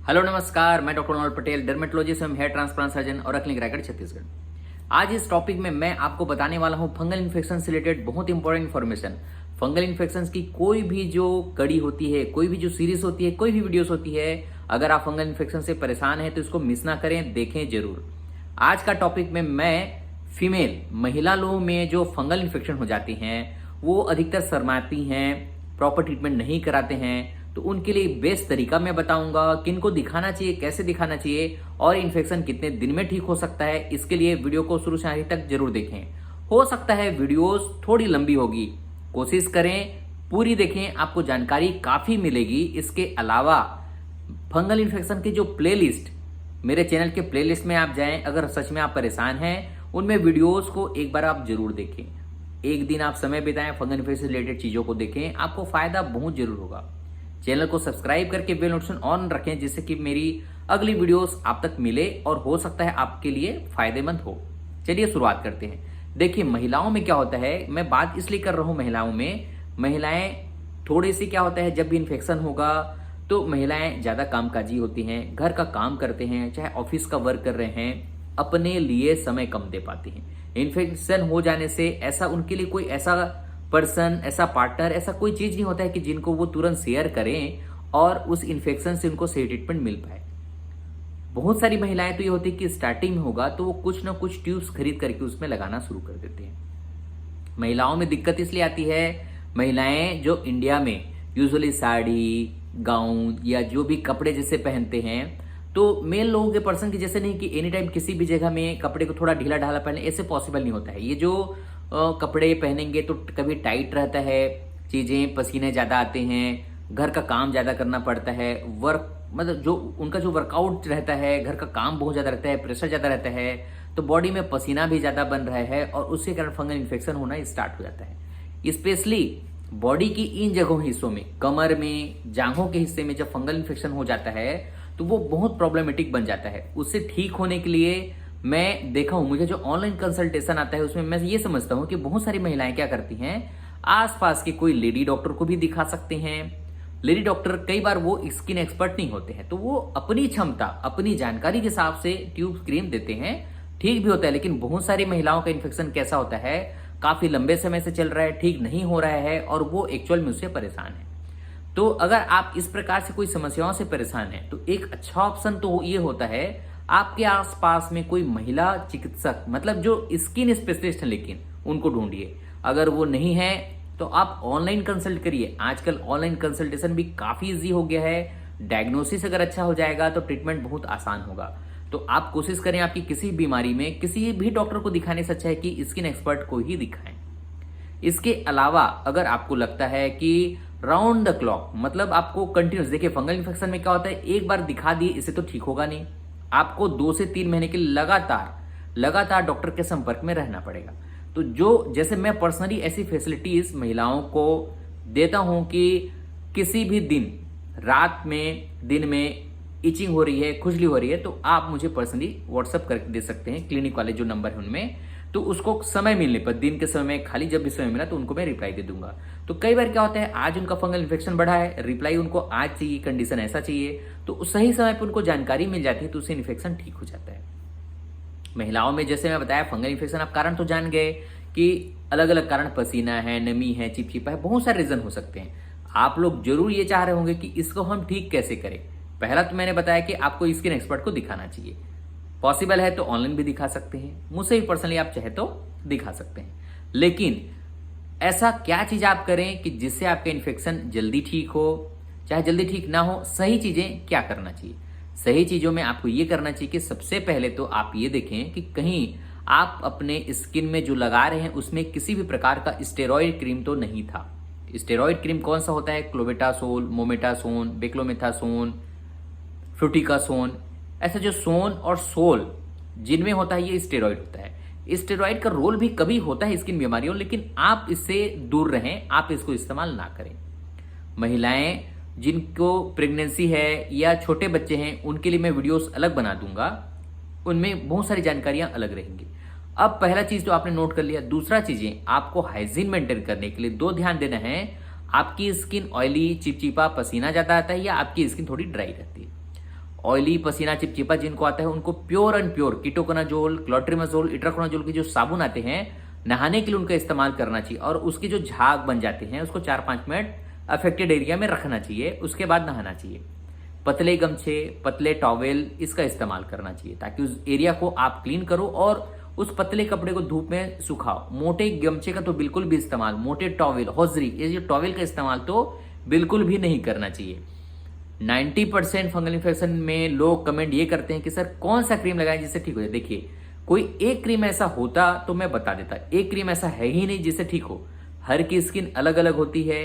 Hello नमस्कार, मैं doctor मनोहर Patel, dermatologist एवं हेयर ट्रांसप्लांट सर्जन और क्लिनिक रायगढ़ छत्तीसगढ़। आज इस टॉपिक में मैं आपको बताने वाला हूं फंगल इन्फेक्शन से रिलेटेड बहुत इंपॉर्टेंट इन्फॉर्मेशन। फंगल इन्फेक्शन की कोई भी जो कड़ी होती है, कोई भी जो सीरीज होती है, कोई भी वीडियोस होती है, अगर आप फंगल इन्फेक्शन से परेशान हैं तो इसको मिस ना करें, देखें जरूर। आज का टॉपिक में मैं फीमेल महिला लोगों में जो फंगल इन्फेक्शन हो जाती हैं वो अधिकतर शर्माती हैं, प्रॉपर ट्रीटमेंट नहीं कराते हैं, तो उनके लिए बेस्ट तरीका मैं बताऊंगा, किनको दिखाना चाहिए, कैसे दिखाना चाहिए और इन्फेक्शन कितने दिन में ठीक हो सकता है। इसके लिए वीडियो को शुरू से आखिर तक जरूर देखें। हो सकता है वीडियोस थोड़ी लंबी होगी, कोशिश करें पूरी देखें, आपको जानकारी काफी मिलेगी। इसके अलावा फंगल इन्फेक्शन की जो प्लेलिस्ट, मेरे चैनल के प्लेलिस्ट में आप जाएं, अगर सच में आप परेशान हैं उनमें वीडियोस को एक बार आप जरूर देखें। एक दिन आप समय बिताएं, फंगल इन्फेक्शन से रिलेटेड चीजों को देखें, आपको फायदा बहुत जरूर होगा। चैनल को सब्सक्राइब करके बेल नोटिफिकेशन ऑन रखें, जिससे कि मेरी अगली वीडियोस आप तक मिले और हो सकता है आपके लिए फायदेमंद हो। चलिए शुरुआत करते हैं। देखिए महिलाओं में क्या होता है, मैं बात इसलिए कर रहा हूं महिलाओं में, महिलाएं थोड़ी सी क्या होता है, जब भी इन्फेक्शन होगा तो महिलाएं ज्यादा कामकाजी होती हैं, घर का काम करते हैं, चाहे ऑफिस का वर्क कर रहे हैं, अपने लिए समय कम दे पाती हैं। इन्फेक्शन हो जाने से ऐसा उनके लिए कोई ऐसा पर्सन, ऐसा पार्टनर, ऐसा कोई चीज नहीं होता है कि जिनको वो तुरंत शेयर करें और उस इन्फेक्शन से उनको सही ट्रीटमेंट मिल पाए। बहुत सारी महिलाएं तो ये होती है कि स्टार्टिंग में होगा तो वो कुछ ना कुछ ट्यूब्स खरीद करके उसमें लगाना शुरू कर देते हैं। महिलाओं में दिक्कत इसलिए आती है, महिलाएं जो इंडिया में यूजुअली साड़ी, गाउन या जो भी कपड़े जैसे पहनते हैं, तो मेल लोगों के पर्सन की जैसे नहीं कि एनी टाइम किसी भी जगह में कपड़े को थोड़ा ढीला ढाला पहने, ऐसे पॉसिबल नहीं होता है। ये जो कपड़े पहनेंगे तो कभी टाइट रहता है, चीजें, पसीने ज्यादा आते हैं, घर का काम ज्यादा करना पड़ता है, वर्क मतलब जो उनका जो वर्कआउट रहता है, घर का काम बहुत ज्यादा रहता है, प्रेशर ज्यादा रहता है, तो बॉडी में पसीना भी ज्यादा बन रहा है और उसके कारण फंगल इन्फेक्शन होना स्टार्ट हो जाता है। स्पेशली बॉडी की इन जगहों हिस्सों में, कमर में, जांघों के हिस्से में जब फंगल इन्फेक्शन हो जाता है तो वो बहुत प्रॉब्लमेटिक बन जाता है। उससे ठीक होने के लिए मैं देखा हूं, मुझे जो ऑनलाइन कंसल्टेशन आता है उसमें मैं ये समझता हूं कि बहुत सारी महिलाएं क्या करती हैं, आसपास के कोई लेडी डॉक्टर को भी दिखा सकते हैं। लेडी डॉक्टर कई बार वो स्किन एक्सपर्ट नहीं होते हैं, तो वो अपनी क्षमता, अपनी जानकारी के हिसाब से ट्यूब क्रीम देते हैं, ठीक भी होता है। लेकिन बहुत सारी महिलाओं का इन्फेक्शन कैसा होता है, काफी लंबे समय से चल रहा है, ठीक नहीं हो रहा है और वो एक्चुअल में उससे परेशान है। तो अगर आप इस प्रकार से कोई समस्याओं से परेशान हैं तो एक अच्छा ऑप्शन तो ये होता है, आपके आसपास में कोई महिला चिकित्सक, मतलब जो स्किन स्पेशलिस्ट है, लेकिन उनको ढूंढिए। अगर वो नहीं है तो आप ऑनलाइन कंसल्ट करिए। आजकल ऑनलाइन कंसल्टेशन भी काफी इजी हो गया है। डायग्नोसिस अगर अच्छा हो जाएगा तो ट्रीटमेंट बहुत आसान होगा। तो आप कोशिश करें, आपकी किसी बीमारी में किसी भी डॉक्टर को दिखाने से अच्छा है कि स्किन एक्सपर्ट को ही दिखाएं। इसके अलावा अगर आपको लगता है कि राउंड द क्लॉक, मतलब आपको कंटिन्यूस, देखिए फंगल इन्फेक्शन में क्या होता है, एक बार दिखा दिए इससे तो ठीक होगा नहीं, आपको 2 से 3 महीने के लगातार डॉक्टर के संपर्क में रहना पड़ेगा। तो जो जैसे मैं पर्सनली ऐसी फैसिलिटीज महिलाओं को देता हूं कि किसी भी दिन, रात में, दिन में इचिंग हो रही है, खुजली हो रही है, तो आप मुझे पर्सनली व्हाट्सएप करके दे सकते हैं, क्लिनिक वाले जो नंबर है उनमें। तो उसको समय मिलने पर, दिन के समय में खाली जब भी समय मिला तो उनको मैं रिप्लाई दे दूंगा। तो कई बार क्या होता है, आज उनका फंगल इन्फेक्शन बढ़ा है, रिप्लाई उनको आज चाहिए, कंडीशन ऐसा चाहिए, तो सही समय पर उनको जानकारी मिल जाती है तो उससे इन्फेक्शन ठीक हो जाता है। महिलाओं में जैसे मैं बताया फंगल इन्फेक्शन, आप कारण तो जान गए कि अलग अलग कारण, पसीना है, नमी है, चिपचिपा है, बहुत सारे रीजन हो सकते हैं। आप लोग जरूर ये चाह रहे होंगे कि इसको हम ठीक कैसे करें। पहला तो मैंने बताया कि आपको स्किन एक्सपर्ट को दिखाना चाहिए, पॉसिबल है तो ऑनलाइन भी दिखा सकते हैं, मुझसे भी पर्सनली आप चाहे तो दिखा सकते हैं। लेकिन ऐसा क्या चीज आप करें कि जिससे आपका इन्फेक्शन जल्दी ठीक हो, चाहे जल्दी ठीक ना हो, सही चीजें क्या करना चाहिए। सही चीजों में आपको ये करना चाहिए कि सबसे पहले तो आप ये देखें कि कहीं आप अपने स्किन में जो लगा रहे हैं उसमें किसी भी प्रकार का स्टेरॉइड क्रीम तो नहीं था। स्टेरॉइड क्रीम कौन सा होता है, क्लोबेटासोल, मोमेटासोन, बेक्लोमेथासोन, फ्लूटिकासोन, ऐसा जो सोन और सोल जिनमें होता है ये स्टेरॉइड होता है। स्टेरॉइड का रोल भी कभी होता है स्किन बीमारियों, लेकिन आप इससे दूर रहें, आप इसको इस्तेमाल ना करें। महिलाएं जिनको प्रेगनेंसी है या छोटे बच्चे हैं उनके लिए मैं वीडियोस अलग बना दूंगा, उनमें बहुत सारी जानकारियां अलग रहेंगी। अब पहला चीज तो आपने नोट कर लिया। दूसरा चीजें आपको हाइजीन मेंटेन करने के लिए 2 ध्यान देना है। आपकी स्किन ऑयली, चिपचिपा, पसीना ज्यादा आता है या आपकी स्किन थोड़ी ड्राई रहती है। ऑयली, पसीना, चिपचिपा जिनको आता है उनको pure and pure ketoconazole, clotrimazole, itraconazole के जो साबुन आते हैं नहाने के लिए उनका इस्तेमाल करना चाहिए और उसके जो झाग बन जाते हैं उसको 4-5 मिनट अफेक्टेड एरिया में रखना चाहिए, उसके बाद नहाना चाहिए। पतले गमछे, पतले टॉवेल इसका इस्तेमाल करना चाहिए ताकि उस एरिया को आप क्लीन करो और उस पतले कपड़े को धूप में सुखाओ। मोटे गमछे का तो बिल्कुल भी इस्तेमाल, मोटे टॉवेल, हौजरी, ये जो टॉवेल का इस्तेमाल तो बिल्कुल भी नहीं करना चाहिए। 90% फंगल इन्फेक्शन में लोग कमेंट ये करते हैं कि सर कौन सा क्रीम लगाएं जिससे ठीक हो जाए। देखिए, कोई एक क्रीम ऐसा होता तो मैं बता देता, एक क्रीम ऐसा है ही नहीं जिससे ठीक हो। हर की स्किन अलग अलग होती है,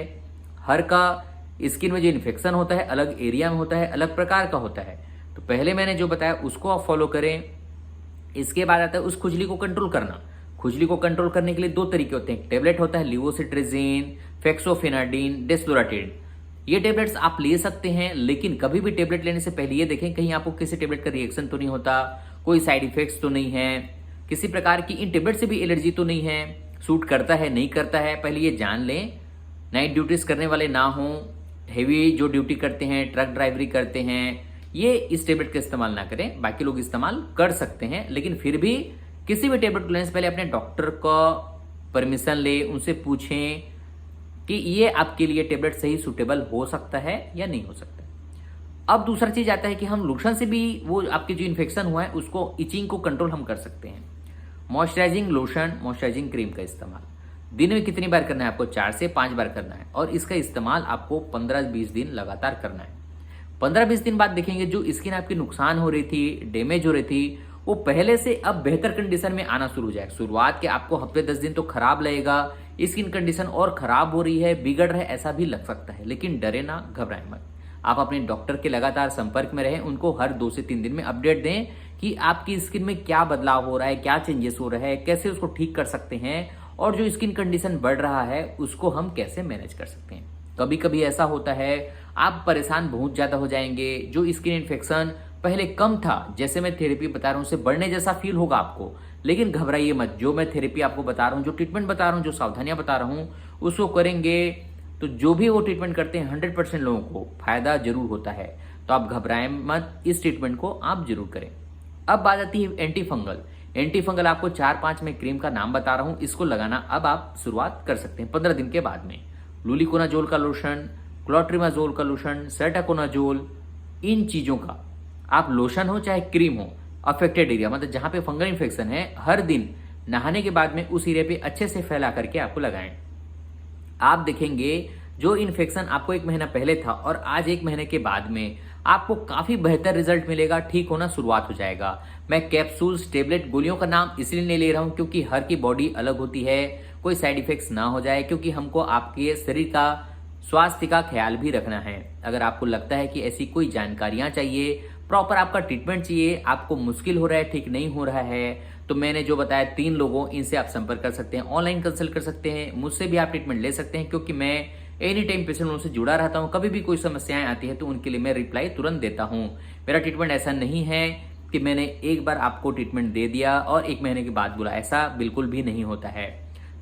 हर का स्किन में जो इन्फेक्शन होता है अलग एरिया में होता है, अलग प्रकार का होता है। तो पहले मैंने जो बताया उसको आप फॉलो करें। इसके बाद आता है उस खुजली को कंट्रोल करना। खुजली को कंट्रोल करने के लिए 2 तरीके होते हैं। टेबलेट होता है लिवोसिट्रिजिन, फेक्सोफेनाडिन, डेस्लोराटिड। ये टेबलेट्स आप ले सकते हैं, लेकिन कभी भी टेबलेट लेने से पहले ये देखें कहीं आपको किसी टेबलेट का रिएक्शन तो नहीं होता, कोई साइड इफेक्ट्स तो नहीं है, किसी प्रकार की इन टेबलेट से भी एलर्जी तो नहीं है, सूट करता है नहीं करता है, पहले ये जान लें। नाइट ड्यूटीज करने वाले ना हों, हेवी जो ड्यूटी करते हैं, ट्रक ड्राइवरी करते हैं, ये इस टेबलेट का इस्तेमाल ना करें। बाकी लोग इस्तेमाल कर सकते हैं, लेकिन फिर भी किसी भी टेबलेट को लेने से पहले अपने डॉक्टर का परमिशन ले, उनसे पूछें कि ये आपके लिए टेबलेट सही सूटेबल हो सकता है या नहीं हो सकता। अब दूसरा चीज आता है कि हम लोशन से भी वो आपके जो इन्फेक्शन हुआ है उसको, इचिंग को कंट्रोल हम कर सकते हैं। मॉइस्चराइजिंग लोशन, मॉइस्चराइजिंग क्रीम का इस्तेमाल दिन में कितनी बार करना है? आपको 4 से 5 बार करना है और इसका इस्तेमाल आपको 15-20 दिन लगातार करना है। 15-20 दिन बाद देखेंगे जो स्किन आपकी नुकसान हो रही थी, डैमेज हो रही थी, वो पहले से अब बेहतर कंडीशन में आना शुरू हो जाएगा। शुरुआत के आपको हफ्ते 10 दिन तो खराब लगेगा, स्किन कंडीशन और खराब हो रही है, बिगड़ रहा है, ऐसा भी लग सकता है, लेकिन डरे ना, घबराएं मत। आप अपने डॉक्टर के लगातार संपर्क में रहें, उनको हर 2 से 3 दिन में अपडेट दें कि आपकी स्किन में क्या बदलाव हो रहा है, क्या चेंजेस हो रहा है, कैसे उसको ठीक कर सकते हैं और जो स्किन कंडीशन बढ़ रहा है उसको हम कैसे मैनेज कर सकते हैं। कभी कभी ऐसा होता है आप परेशान बहुत ज्यादा हो जाएंगे, जो स्किन इन्फेक्शन पहले कम था, जैसे मैं थेरेपी बता रहा हूं उससे बढ़ने जैसा फील होगा आपको, लेकिन घबराइए मत। जो मैं थेरेपी आपको बता रहा हूं, जो ट्रीटमेंट बता रहा हूं, जो सावधानियां बता रहा हूं, उसको करेंगे तो जो भी वो ट्रीटमेंट करते हैं 100% लोगों को फायदा जरूर होता है। तो आप घबराएं मत, इस ट्रीटमेंट को आप जरूर करें। अब बात आती है एंटी फंगल। एंटी फंगल आपको 4-5 में क्रीम का नाम बता रहा हूं, इसको लगाना अब आप शुरुआत कर सकते हैं 15 दिन के बाद में। लूलिकोनाजोल का लोशन, क्लोट्रिमाजोल का लोशन, सेटाकोनाजोल, इन चीजों का आप लोशन हो चाहे क्रीम हो, अफेक्टेड एरिया मतलब जहां पे फंगल इन्फेक्शन है, हर दिन नहाने के बाद में उस एरिया पे अच्छे से फैला करके आपको लगाएं। आप देखेंगे जो इन्फेक्शन आपको 1 महीना पहले था और आज 1 महीने के बाद में आपको काफी बेहतर रिजल्ट मिलेगा, ठीक होना शुरुआत हो जाएगा। मैं कैप्सूल्स, टेबलेट, गोलियों का नाम इसलिए नहीं ले रहा हूं क्योंकि हर की बॉडी अलग होती है, कोई साइड इफेक्ट्स ना हो जाए, क्योंकि हमको आपके शरीर का स्वास्थ्य का ख्याल भी रखना है। अगर आपको लगता है कि ऐसी कोई जानकारियां चाहिए, प्रॉपर आपका ट्रीटमेंट चाहिए, आपको मुश्किल हो रहा है, ठीक नहीं हो रहा है, तो मैंने जो बताया 3 लोगों, इनसे आप संपर्क कर सकते हैं, ऑनलाइन कंसल्ट कर सकते हैं, मुझसे भी आप ट्रीटमेंट ले सकते हैं, क्योंकि मैं एनी टाइम पेशेंट से जुड़ा रहता हूं। कभी भी कोई समस्याएं आती है तो उनके लिए मैं रिप्लाई तुरंत देता हूं। मेरा ट्रीटमेंट ऐसा नहीं है कि मैंने एक बार आपको ट्रीटमेंट दे दिया और 1 महीने के बाद बोला, ऐसा बिल्कुल भी नहीं होता है।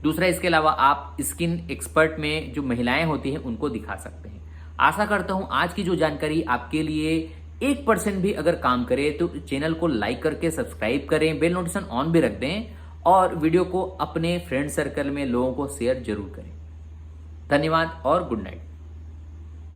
दूसरा, इसके अलावा आप स्किन एक्सपर्ट में जो महिलाएं होती हैं उनको दिखा सकते हैं। आशा करता हूं आज की जो जानकारी आपके लिए 1% भी अगर काम करे तो चैनल को लाइक करके सब्सक्राइब करें, बेल नोटिफिकेशन ऑन भी रख दें और वीडियो को अपने फ्रेंड सर्कल में लोगों को शेयर जरूर करें। धन्यवाद और गुड नाइट।